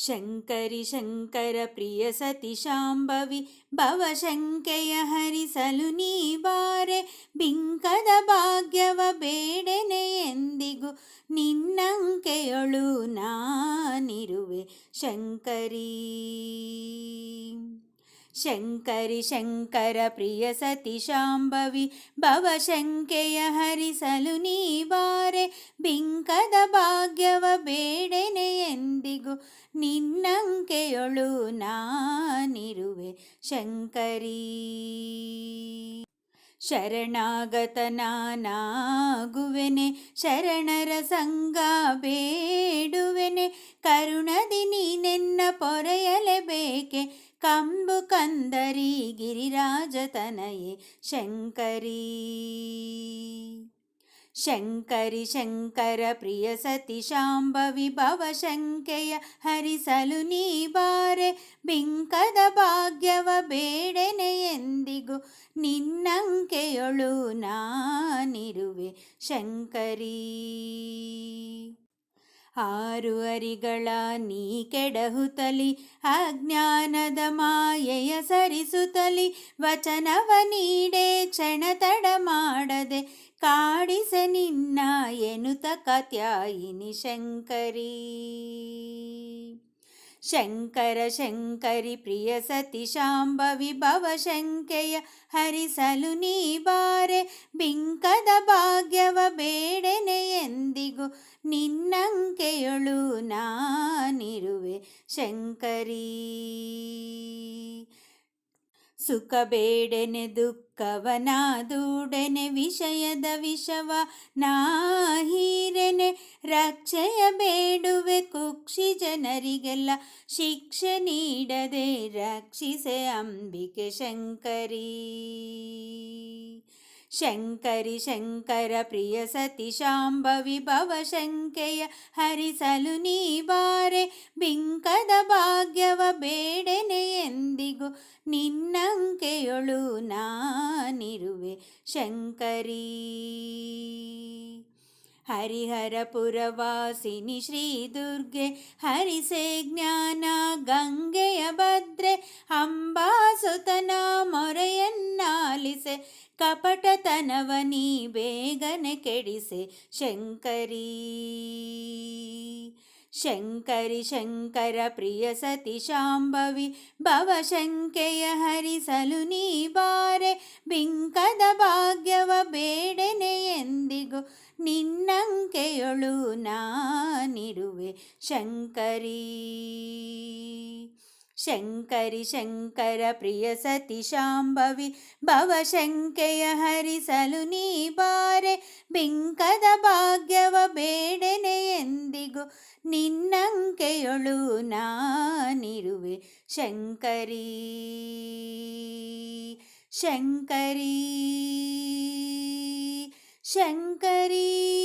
ಶಂಕರಿ ಶಂಕರ ಪ್ರಿಯ ಸತಿ ಶಾಂಭವಿ ಭವಶಂಕೆಯ ಹರಿಸಲು ನೀ ಬಾರೆ. ಬಿಂಕದ ಭಾಗ್ಯವ ಬೇಡೆನೆ ಎಂದಿಗೂ ನಿನ್ನಂಕೆಯೊಳು ನಾನಿರುವೆ ಶಂಕರಿ. ಶಂಕರಿ ಶಂಕರ ಪ್ರಿಯ ಸತಿ ಶಾಂಭವಿ ಭವಶಂಕೆಯ ಹರಿಸಲು ನೀ ಬಾರೆ. ಬಿಂಕದ ಭಾಗ್ಯವ ಬೇಡೆನೆ ಎಂದಿಗೂ ನಿನ್ನಂಕೆಯೊಳು ನಾನಿರುವೆ ಶಂಕರಿ. ಶರಣಾಗತನಾಗುವೆನೆ ಶರಣರ ಸಂಗ ಬೇಡುವೆನೆ. ಕರುಣದಿ ನೀನೆನ್ನ ಪೊರೆಯಲೇಬೇಕೆ ಕಂಬು ಕಂದರಿ ಗಿರಿರಾಜ ತನಯೆ ಶಂಕರಿ. ಶಂಕರಿ ಶಂಕರ ಪ್ರಿಯ ಸತಿ ಶಾಂಭವಿ ಭವಶಂಕೆಯ ಹರಿಸಲು ನೀ ಬಾರೆ. ಬಿಂಕದ ಭಾಗ್ಯವ ಬೇಡೆನೆ ಎಂದಿಗೂ ನಿನ್ನಂಕೆಯೊಳು ನಾನಿರುವೆ ಶಂಕರಿ. ಆರು ಅರಿಗಳ ನೀ ಕೆಡಹುತ್ತಲಿ ಅಜ್ಞಾನದ ಮಾಯೆಯ ಸರಿಸುತ್ತಲಿ. ವಚನವ ನೀಡೆ ಕ್ಷಣ ತಡ ಮಾಡದೆ ಕಾಡಿಸೆ ನಿನ್ನ ಎನ್ನುತ್ತ ಕಾತ್ಯಾಯಿನಿ ಶಂಕರಿ. ಶಂಕರ ಶಂಕರಿ ಪ್ರಿಯ ಸತಿ ಶಾಂಭವಿ ಭವಶಂಕೆಯ ಹರಿಸಲು ನೀ ಬಾರೆ. ಬಿಂಕದ ಭಾಗ್ಯವ ಬೇಡೆನೆ ಎಂದಿಗೂ ನಿನ್ನಂಕೆಯೊಳು ನಾನಿರುವೆ ಶಂಕರಿ. ಸುಖ ಬೇಡೆನೆ ದುಃಖವನ ದೂಡೆನೆ ವಿಷಯದ ವಿಷವ ನಾ ಹೀರೆನೆ. ರಕ್ಷೆಯ ಬೇಡುವೆ ಕುಕ್ಷಿ ಜನರಿಗೆಲ್ಲ ಶಿಕ್ಷೆ ನೀಡದೆ ರಕ್ಷಿಸೆ ಅಂಬಿಕೆ ಶಂಕರಿ. ಶಂಕರಿ ಶಂಕರ ಪ್ರಿಯ ಸತಿ ಶಾಂಭವಿ ಭವಶಂಕೆಯ ಹರಿಸಲು ನೀ ಬಾರೆ. ಬಿಂಕದ ಭಾಗ್ಯವ ಬೇಡೆನೆ ಎಂದಿಗೂ ನಿನ್ನಂಕೆಯೊಳು ನಾನಿರುವೆ ಶಂಕರಿ. ಹರಿಹರಪುರವಾಸಿನಿ ಶ್ರೀ ದುರ್ಗೆ ಹರಿಸೆ ಜ್ಞಾನ ಗಂಗೆಯ ಭದ್ರೆ. ಅಂಬಾಸುತನ ಮೊರೆಯನ್ನಾಲಿಸೆ ಕಪಟತನವ ನೀ ಬೇಗನೆ ಕೆಡಿಸೆ ಶಂಕರಿ. ಶಂಕರಿ ಶಂಕರ ಪ್ರಿಯ ಸತಿ ಶಾಂಭವಿ ಭವಶಂಕೆಯ ಹರಿಸಲು ನೀ ಬಾರೆ. ಬಿಂಕದ ಭಾಗ್ಯವ ಬೇಡೆನೆ ಎಂದಿಗೂ ನಿನ್ನಂಕೆಯೊಳು ನಾನಿರುವೆ ಶಂಕರಿ. ಶಂಕರಿ ಶಂಕರ ಪ್ರಿಯ ಸತಿ ಶಾಂಭವಿ ಭವಶಂಕೆಯ ಹರಿಸಲು ನೀ ಬಾರೆ. ಬಿಂಕದ ಭಾಗ್ಯವ ಬೇಡೆನೆ ಎಂದಿಗೂ ನಿನ್ನಂಕೆಯೊಳು ನಾನಿರುವೆ ಶಂಕರಿ. ಶಂಕರಿ ಶಂಕರಿ.